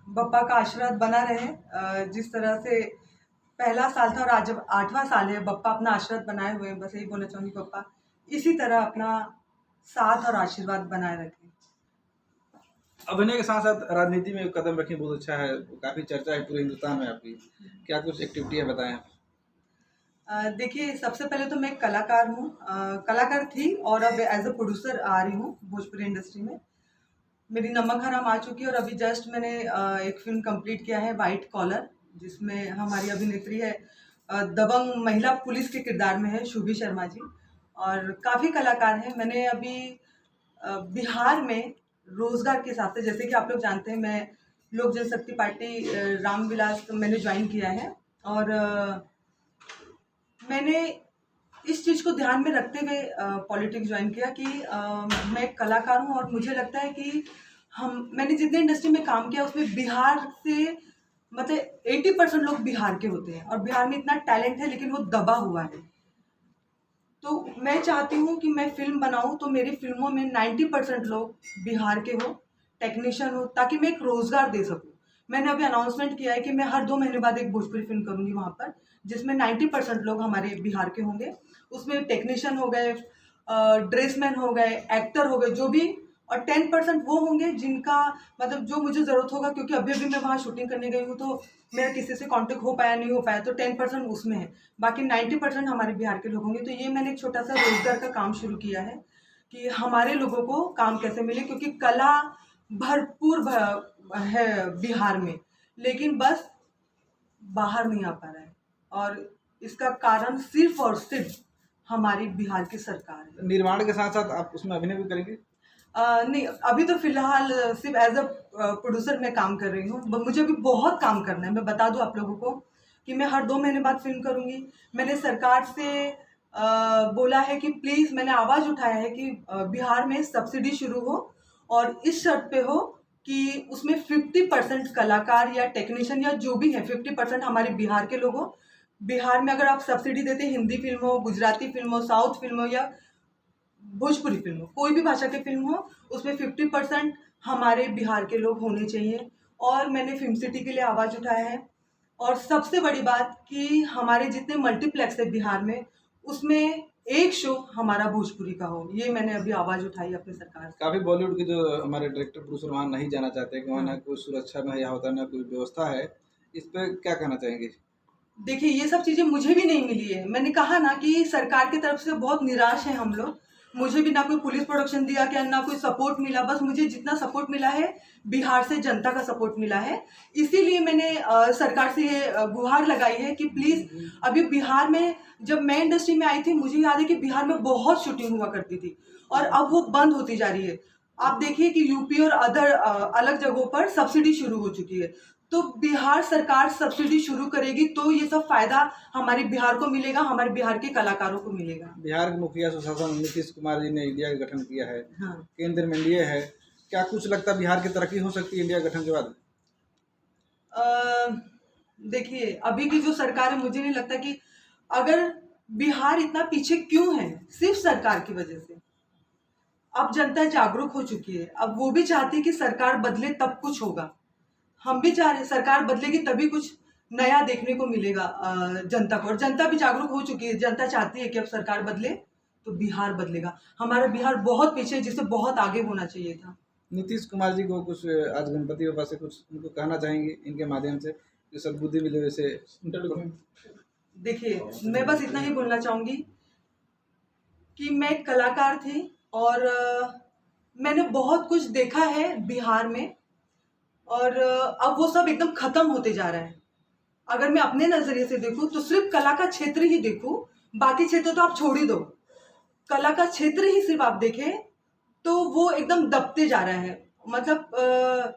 बप्पा का आशीर्वाद बना रहे। जिस तरह से पहला साल था और आज 8वां साल है, बप्पा अपना आशीर्वाद बनाए हुए हैं। बस यही बोलना चाहूँगी, बप्पा इसी तरह अपना साथ और आशीर्वाद बनाए रखें। अभिनय के साथ साथ राजनीति में कदम रखें, बहुत अच्छा है, काफ़ी चर्चा है पूरे हिंदुस्तान में आपकी। क्या कुछ एक्टिविटी है बताएं आप? देखिए, सबसे पहले तो मैं एक कलाकार हूँ, कलाकार थी और अब एज़ अ प्रोड्यूसर आ रही हूँ भोजपुरी इंडस्ट्री में। मेरी नमक हराम आ चुकी है और अभी जस्ट मैंने एक फ़िल्म कंप्लीट किया है, व्हाइट कॉलर, जिसमें हमारी अभिनेत्री है, दबंग महिला पुलिस के किरदार में है शुभी शर्मा जी, और काफ़ी कलाकार हैं। मैंने अभी बिहार में रोज़गार के हिसाब से, जैसे कि आप लोग जानते हैं, मैं लोक जनशक्ति पार्टी रामविलास मैंने जॉइन किया है, और मैंने इस चीज़ को ध्यान में रखते हुए पॉलिटिक्स ज्वाइन किया कि मैं एक कलाकार हूँ और मुझे लगता है कि मैंने जितने इंडस्ट्री में काम किया उसमें बिहार से, मतलब 80% लोग बिहार के होते हैं और बिहार में इतना टैलेंट है लेकिन वो दबा हुआ है। तो मैं चाहती हूँ कि मैं फ़िल्म बनाऊँ तो मेरी फ़िल्मों में 90% लोग बिहार के हों, टेक्नीशियन हो, ताकि मैं एक रोज़गार दे सकूँ। मैंने अभी अनाउंसमेंट किया है कि मैं हर 2 महीने बाद एक भोजपुरी फ़िल्म करूँगी वहाँ पर, जिसमें 90% लोग हमारे बिहार के होंगे। उसमें टेक्नीशियन हो गए, ड्रेसमैन हो गए, एक्टर हो गए, जो भी, और 10% वो होंगे जिनका, मतलब जो मुझे ज़रूरत होगा, क्योंकि अभी-अभी मैं वहाँ शूटिंग करने गई हूँ, तो मेरा किसी से कॉन्टैक्ट हो पाया, नहीं हो पाया, तो 10% उसमें है। बाकी 90% हमारे बिहार के लोग होंगे। तो ये मैंने एक छोटा-सा रोज़गार का काम शुरू किया है कि हमारे लोगों को काम कैसे मिले, क्योंकि कला भरपूर है बिहार में, लेकिन बस बाहर नहीं आ पा रहा है, और इसका कारण सिर्फ़ और सिर्फ़ हमारी बिहार की सरकार है। निर्माण के साथ साथ आप उसमें अभिनय भी करेंगे? नहीं, अभी तो फ़िलहाल सिर्फ़ एज़ अ प्रोड्यूसर मैं काम कर रही हूँ। ब मुझे अभी बहुत काम करना है। मैं बता दूँ आप लोगों को कि मैं हर 2 महीने बाद फ़िल्म करूँगी। मैंने सरकार से बोला है कि प्लीज़, मैंने आवाज़ उठाया है कि बिहार में सब्सिडी शुरू हो, और इस शर्त पे हो कि उसमें 50% कलाकार या टेक्नीशियन या जो भी है, 50% हमारे बिहार के लोग हों। बिहार में अगर आप सब्सिडी देते हैं, हिंदी फ़िल्म हो, गुजराती फ़िल्म हो, साउथ फ़िल्म हो या भोजपुरी फ़िल्म हो, कोई भी भाषा की फ़िल्म हो, उसमें 50% हमारे बिहार के लोग होने चाहिए। और मैंने फ़िल्म सिटी के लिए आवाज़ उठाया है। और सबसे बड़ी बात कि हमारे जितने मल्टीप्लेक्स है बिहार में, उसमें एक शो हमारा भोजपुरी का हो। ये मैंने अभी आवाज़ उठाई है अपनी सरकार से। काफ़ी बॉलीवुड के जो हमारे डायरेक्टर प्रोड्यूसर वहाँ नहीं जाना चाहते कि वहाँ ना हाँ। कोई सुरक्षा मुहैया होता है, ना कोई व्यवस्था है। इस पे क्या कहना चाहेंगे? देखिए, ये सब चीज़ें मुझे भी नहीं मिली है। मैंने कहा ना कि सरकार की तरफ से बहुत निराश हैं हम लोग। मुझे भी ना कोई पुलिस प्रोटेक्शन दिया गया, ना कोई सपोर्ट मिला। बस मुझे जितना सपोर्ट मिला है, बिहार से जनता का सपोर्ट मिला है। इसीलिए मैंने सरकार से ये गुहार लगाई है कि प्लीज़, अभी बिहार में जब मैं इंडस्ट्री में आई थी, मुझे याद है कि बिहार में बहुत शूटिंग हुआ करती थी, और अब वो बंद होती जा रही है। आप देखिए कि यूपी और अदर अलग जगहों पर सब्सिडी शुरू हो चुकी है। तो बिहार सरकार सब्सिडी शुरू करेगी तो ये सब फायदा हमारे बिहार को मिलेगा, हमारे बिहार के कलाकारों को मिलेगा। बिहार के मुखिया सुशासन नीतीश कुमार जी ने इंडिया का गठन किया है, हाँ। केंद्र में एनडीए है। क्या कुछ लगता है बिहार की तरक्की हो सकती है इंडिया गठन के बाद? अ, देखिए, अभी की जो सरकार है, मुझे नहीं लगता कि, अगर बिहार इतना पीछे क्यों है, सिर्फ सरकार की वजह से। अब जनता जागरूक हो चुकी है, अब वो भी चाहती है कि सरकार बदले तब कुछ होगा। हम भी चाह रहे हैं सरकार बदलेगी तभी कुछ नया देखने को मिलेगा जनता को, और जनता भी जागरूक हो चुकी है। जनता चाहती है कि अब सरकार बदले तो बिहार बदलेगा। हमारा बिहार बहुत पीछे है, जिससे बहुत आगे होना चाहिए था। नीतीश कुमार जी को कुछ आज गणपति बाबा से कुछ उनको कहना चाहेंगे इनके माध्यम से, जो सद्बुद्धि मिले वैसे? देखिए, मैं बस इतना ही बोलना चाहूंगी कि मैं एक कलाकार थी, और मैंने बहुत कुछ देखा है बिहार में, और अब वो सब एकदम खत्म होते जा रहा है। अगर मैं अपने नजरिए से देखूं तो सिर्फ कला का क्षेत्र ही देखूं, बाकी क्षेत्र तो आप छोड़ ही दो। कला का क्षेत्र ही सिर्फ आप देखें तो वो एकदम दबते जा रहा है। मतलब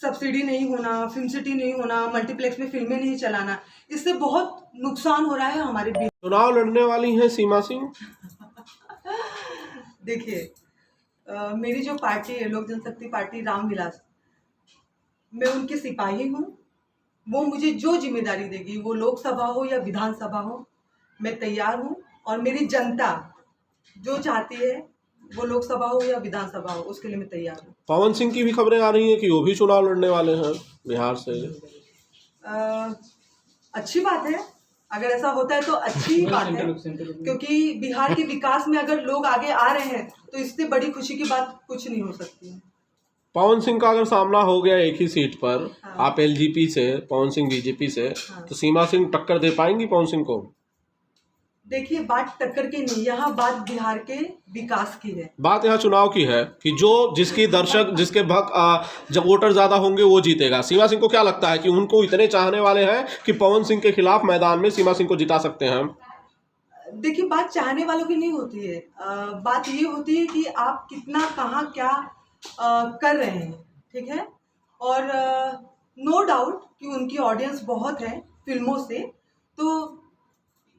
सब्सिडी नहीं होना, फिल्म सिटी नहीं होना, मल्टीप्लेक्स में फिल्में नहीं चलाना, इससे बहुत नुकसान हो रहा है हमारे बीच। चुनाव लड़ने वाली हैं सीमा सिंह। देखिए, मेरी जो पार्टी है, लोक जनशक्ति पार्टी रामविलास, मैं उनकी सिपाही हूँ। वो मुझे जो जिम्मेदारी देगी, वो लोकसभा हो या विधानसभा हो, मैं तैयार हूँ। और मेरी जनता जो चाहती है वो लोकसभा हो या विधानसभा हो, उसके लिए मैं तैयार हूँ। पवन सिंह की भी खबरें आ रही हैं कि वो भी चुनाव लड़ने वाले हैं बिहार से। अच्छी बात है, अगर ऐसा होता है तो अच्छी बात है, क्योंकि बिहार के विकास में अगर लोग आगे आ रहे हैं तो इससे बड़ी खुशी की बात कुछ नहीं हो सकती है। पवन सिंह का अगर सामना हो गया एक ही सीट पर, हाँ। आप एलजेपी से, पवन सिंह बीजेपी से, हाँ। तो सीमा सिंह टक्कर दे पाएंगी पवन सिंह को? देखिए, बात टक्कर की नहीं, यहाँ बात बिहार के विकास की है। बात यहाँ चुनाव की है कि जो जिसकी दर्शक जिसके भक्त जब वोटर ज्यादा होंगे वो जीतेगा। सीमा सिंह को क्या लगता है कि उनको इतने चाहने वाले हैं कि पवन सिंह के खिलाफ मैदान में सीमा सिंह को जिता सकते हैं? देखिए, बात चाहने वालों की नहीं होती है, बात ये होती है कि आप कितना कहाँ क्या कर रहे हैं, ठीक है। और नो डाउट कि उनकी ऑडियंस बहुत है फिल्मों से, तो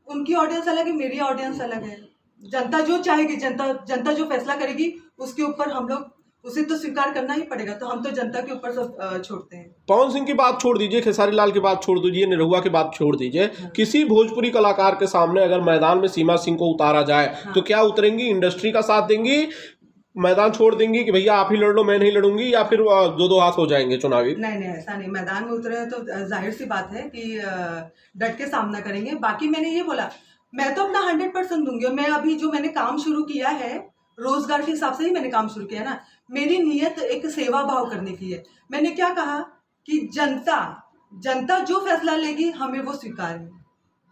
उनकी ऑडियंस अलग है, मेरी ऑडियंस अलग है। जनता जो चाहेगी, जनता जो फैसला करेगी उसके ऊपर हम लोग उसे तो स्वीकार करना ही पड़ेगा, तो हम तो जनता के ऊपर सब छोड़ते हैं। पवन सिंह की बात छोड़ दीजिए, खेसारी लाल की बात छोड़ दीजिए, निरहुआ की बात छोड़ दीजिए, हाँ। किसी भोजपुरी कलाकार के सामने अगर मैदान में सीमा सिंह को उतारा जाए, हाँ। तो क्या उतरेंगी? इंडस्ट्री का साथ देंगी, मैदान छोड़ देंगी कि भैया आप ही लड़ लो, मैं नहीं लड़ूंगी, या फिर दो दो हाथ हो जाएंगे चुनावी? नहीं, ऐसा नहीं। मैदान में उतरे हैं तो जाहिर सी बात है कि डट के सामना करेंगे। बाकी मैंने ये बोला, मैं तो अपना 100% दूंगी। और मैं अभी जो मैंने काम शुरू किया है, रोजगार के हिसाब से ही मैंने काम शुरू किया ना। मेरी नीयत एक सेवा भाव करने की है। मैंने क्या कहा कि जनता जो फैसला लेगी हमें वो स्वीकार है।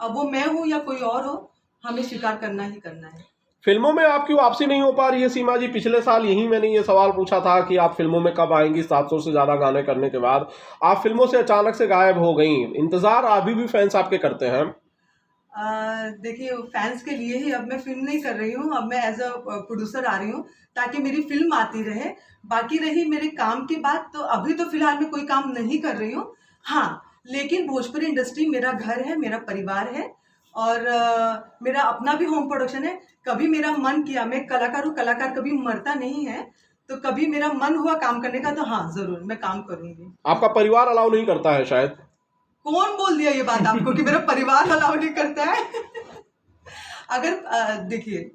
अब वो मैं हूँ या कोई और हो, हमें स्वीकार करना ही करना है। फिल्मों में आपकी वापसी नहीं हो पा रही है सीमा जी? पिछले साल यही मैंने ये सवाल पूछा था कि आप फिल्मों में कब आएंगी, 700 से ज़्यादा गाने करने के बाद आप फिल्मों से अचानक से गायब हो गई। इंतज़ार अभी भी फैंस आपके करते हैं? देखिए, फैंस के लिए ही अब मैं फिल्म नहीं कर रही हूँ। अब मैं एज अ प्रोड्यूसर आ रही हूँ ताकि मेरी फिल्म आती रहे। बाकी रही मेरे काम की बात, तो अभी तो फिलहाल मैं कोई काम नहीं कर रही हूँ। हाँ, लेकिन भोजपुरी इंडस्ट्री मेरा घर है, मेरा परिवार है, और मेरा अपना भी होम प्रोडक्शन है। कभी मेरा मन किया, मैं कलाकार हूँ, कलाकार कभी मरता नहीं है, तो कभी मेरा मन हुआ काम करने का तो हाँ, जरूर मैं काम करूंगी। आपका परिवार अलाउ नहीं करता है शायद? कौन बोल दिया ये बात आपको कि मेरा परिवार अलाउ नहीं करता है? अगर देखिए,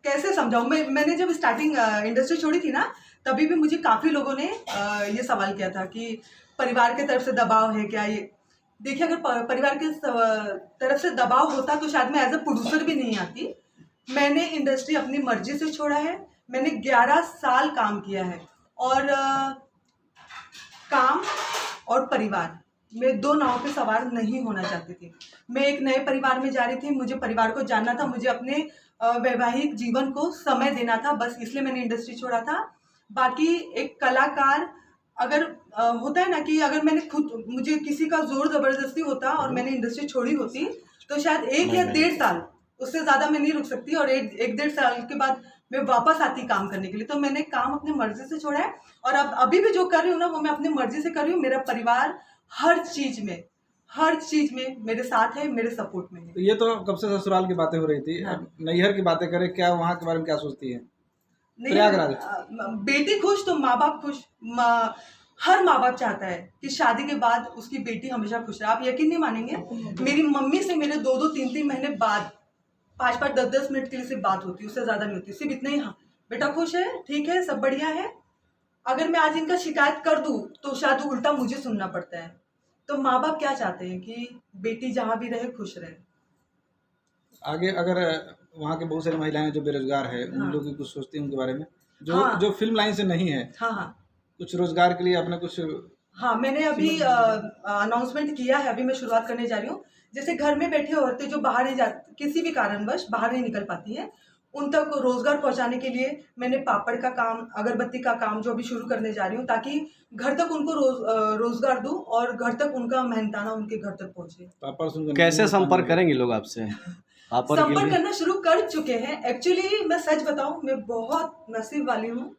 कैसे समझाऊं, मैंने जब स्टार्टिंग इंडस्ट्री छोड़ी थी ना, तभी भी मुझे काफी लोगों ने ये सवाल किया था कि परिवार की तरफ से दबाव है क्या। ये देखिए, अगर परिवार की तरफ से दबाव होता तो शायद मैं एज अ प्रोड्यूसर भी नहीं आती। मैंने इंडस्ट्री अपनी मर्जी से छोड़ा है। मैंने 11 साल काम किया है, और काम और परिवार, मैं दो नाव पे सवार नहीं होना चाहती थी। मैं एक नए परिवार में जा रही थी, मुझे परिवार को जानना था, मुझे अपने वैवाहिक जीवन को समय देना था, बस इसलिए मैंने इंडस्ट्री छोड़ा था। बाकी एक कलाकार अगर होता है ना कि अगर मैंने खुद, मुझे किसी का जोर जबरदस्ती होता और मैंने इंडस्ट्री छोड़ी होती, तो शायद 1 या 1.5 साल, उससे ज्यादा मैं नहीं रुक सकती, और 1-1.5 साल के बाद मैं वापस आती काम करने के लिए। तो मैंने काम अपनी मर्जी से छोड़ा है, और अब अभी भी जो कर रही हूँ ना, वो मैं अपनी मर्जी से कर रही हूँ। मेरा परिवार हर चीज में मेरे साथ है, मेरे सपोर्ट में है। तो ये तो कब से ससुराल की बातें हो रही थी। हाँ। अब नैहर की बातें करें, क्या वहाँ के बारे में क्या सोचती है? नहीं, प्रयागराज। बेटी खुश तो माँ बाप खुश। हर माँ बाप चाहता है कि शादी के बाद उसकी बेटी हमेशा खुश रहे। आप यकीन नहीं मानेंगे, मेरी मम्मी से मेरे 2-2, 3-3 महीने बाद 5-5, 10-10 मिनट के लिए सिर्फ बात होती है, उससे ज्यादा नहीं होती। सिर्फ इतना ही, हाँ बेटा खुश है, ठीक है, सब बढ़िया है। अगर मैं आज इनका शिकायत कर दूं तो शायद उल्टा मुझे सुनना पड़ता है। तो माँ बाप क्या चाहते हैं कि बेटी जहाँ भी रहे खुश रहे। आगे अगर वहाँ के बहुत सारी महिलाएं जो बेरोजगार है, उन हाँ। लोगों की कुछ सोचती हैं उनके बारे में, जो हाँ। जो फिल्म लाइन से नहीं है, हाँ, कुछ रोजगार के लिए अपने कुछ? हाँ, मैंने अभी अनाउंसमेंट किया है, अभी मैं शुरुआत करने जा रही हूँ। जैसे घर में बैठे औरतें जो बाहर नहीं जाती, किसी भी कारणवश बाहर नहीं निकल पाती हैं, उन तक रोजगार पहुंचाने के लिए मैंने पापड़ का काम, अगरबत्ती का काम जो अभी शुरू करने जा रही हूँ, ताकि घर तक उनको रोजगार दूं और घर तक उनका मेहनताना उनके घर तक पहुंचे। पापड़ सुनकर कैसे संपर्क करेंगे लोग आपसे? पापड़ के संपर्क लिए करना शुरू कर चुके हैं। एक्चुअली मैं सच बताऊं, मैं बहुत नसीब वाली हूँ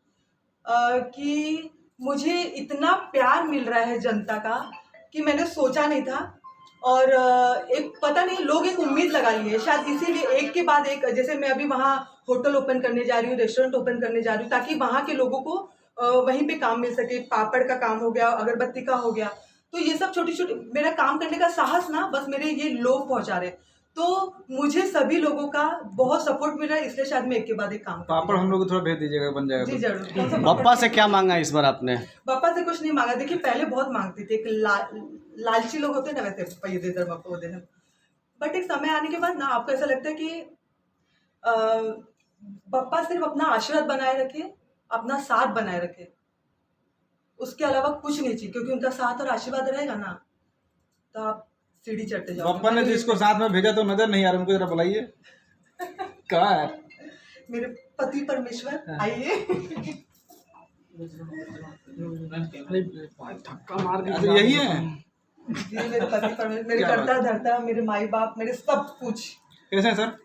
कि मुझे इतना प्यार मिल रहा है जनता का कि मैंने सोचा नहीं था। और एक पता नहीं, लोग एक उम्मीद लगा लिए शायद, इसीलिए एक के बाद एक, जैसे मैं अभी वहाँ होटल ओपन करने जा रही हूँ, रेस्टोरेंट ओपन करने जा रही हूँ, ताकि वहाँ के लोगों को वहीं पे काम मिल सके। पापड़ का काम हो गया, अगरबत्ती का हो गया, तो ये सब छोटी छोटी मेरा काम करने का साहस ना, बस मेरे ये लोग पहुँचा रहे। तो मुझे सभी लोगों का बहुत सपोर्ट मिल रहा है, इसलिए शायद मैं एक के बाद एक काम पापड़ हम लोग को थोड़ा भेज दीजिएगा, बन जाएगा जी तो। जरूर। कौन सा पापा पापड़? से क्या मांगा इस बार आपने? पापा से कुछ नहीं मांगा। देखिए पहले बहुत मांगती थी, एक लालची लोग होते हैं ना, वैसे पैसे दे दे वो दे। बट एक समय आने के बाद ना आपको ऐसा लगता है कि पापा सिर्फ अपना आशीर्वाद बनाए रखे, अपना साथ बनाए रखे, उसके अलावा कुछ नहीं चाहिए, क्योंकि उनका साथ और आशीर्वाद रहेगा ना तो आप सीढ़ी चढ़ते जाओगे। पापा ने जिसको साथ में भेजा तो नजर नहीं आ रहा, उनको जरा बुलाइए। कहाँ है? मेरे पति परमेश्वर आइए। अच्छा, यही है। जी मेरे पति परमेश्वर, मेरे करता धरता, मेरे माई बाप, मेरे सब कुछ। कैसे हैं सर?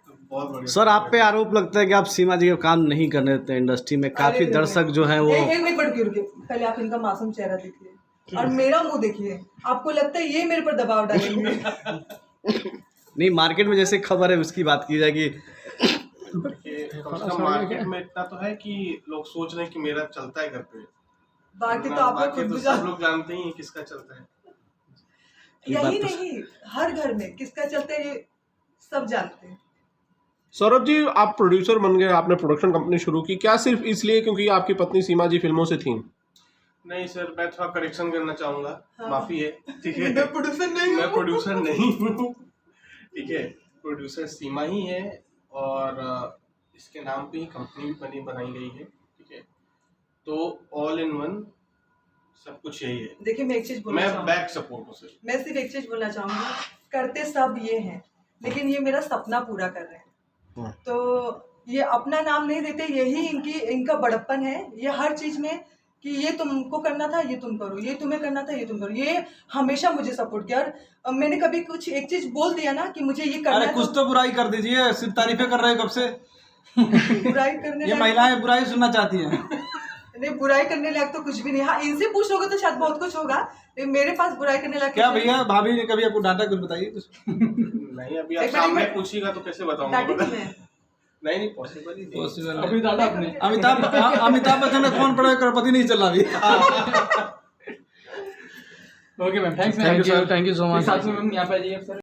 सर आप पे आरोप लगता है कि आप सीमा जी का काम नहीं करने देते इंडस्ट्री में, काफी अरे दर्शक जो है वो एक मिनट रुकिए, पहले आप इनका मासूम चेहरा देखिए और मेरा मुंह देखिए, आपको लगता है ये मेरे पर दबाव डालेंगे? नहीं, मार्केट में जैसे खबर है उसकी बात की जाएगी। कम से कम मार्केट में इतना तो है कि लोग सोच रहे हैं कि मेरा चलता है घर पे, बाकी तो आप बाकी खुद तो भी सब लोग जानते ही हैं किसका चलता है। यही नहीं, हर घर में किसका चलता है ये सब जानते हैं। सौरभ जी, आप प्रोड्यूसर बन गए, आपने प्रोडक्शन कंपनी शुरू की, क्या सिर्फ इसलिए क्योंकि आपकी पत्नी सीमा जी फिल्मों से थी? नहीं सर, मैं थोड़ा करेक्शन करना चाहूंगा। हाँ। माफी है, ठीक है। मैं प्रोड्यूसर नहीं मैं हूँ। प्रोड्यूसर नहीं हूँ, ठीक है। प्रोड्यूसर सीमा ही है और इसके नाम पे ही कंपनी भी बनाई गई है, ठीक है। तो ऑल इन वन सब कुछ यही है। देखिए मैं एक चीज बोलना मैं चाहूंगा, बैक सपोर्ट हूँ सर। मैं सिर्फ एक चीज बोलना चाहूंगा, करते सब ये हैं लेकिन ये मेरा सपना पूरा कर रहे हैं, तो ये अपना नाम नहीं देते, यही इनका बड़प्पन है। ये हर चीज में कि ये तुमको करना था ये तुम करो, ये तुम्हें करना था ये तुम करो, ये हमेशा मुझे सपोर्ट किया। और मैंने कभी कुछ एक चीज बोल दिया ना कि मुझे ये करना अरे है, कुछ तो बुराई कर दीजिए, सिर्फ तारीफें कर रहे हैं कब से। बुराई करने ये लायक- महिलाएं बुराई सुनना चाहती हैं। नहीं, बुराई करने लायक तो कुछ भी नहीं। हाँ, इनसे पूछ लोगे तो शायद बहुत कुछ होगा, लेकिन मेरे पास बुराई करने लायक क्या कुछ भैया, भाभी ने कभी आपको डांटा? कुछ बताइए कुछ। नहीं, अभी आप एक सामने मिनट। पूछिएगा तो कैसे नहीं। बताऊंगा। डांटी थी मैं। नहीं, पॉसिबल ही नहीं। पॉसिबल अभी डाटा आपने अमिताभ बच्चन का कौन पड़ा, करोड़पति नहीं चल रहा अभी। Okay ma'am, thanks Thank you, sir. Thank you so much. साथ में मैम यहाँ पे आ जाइए सर।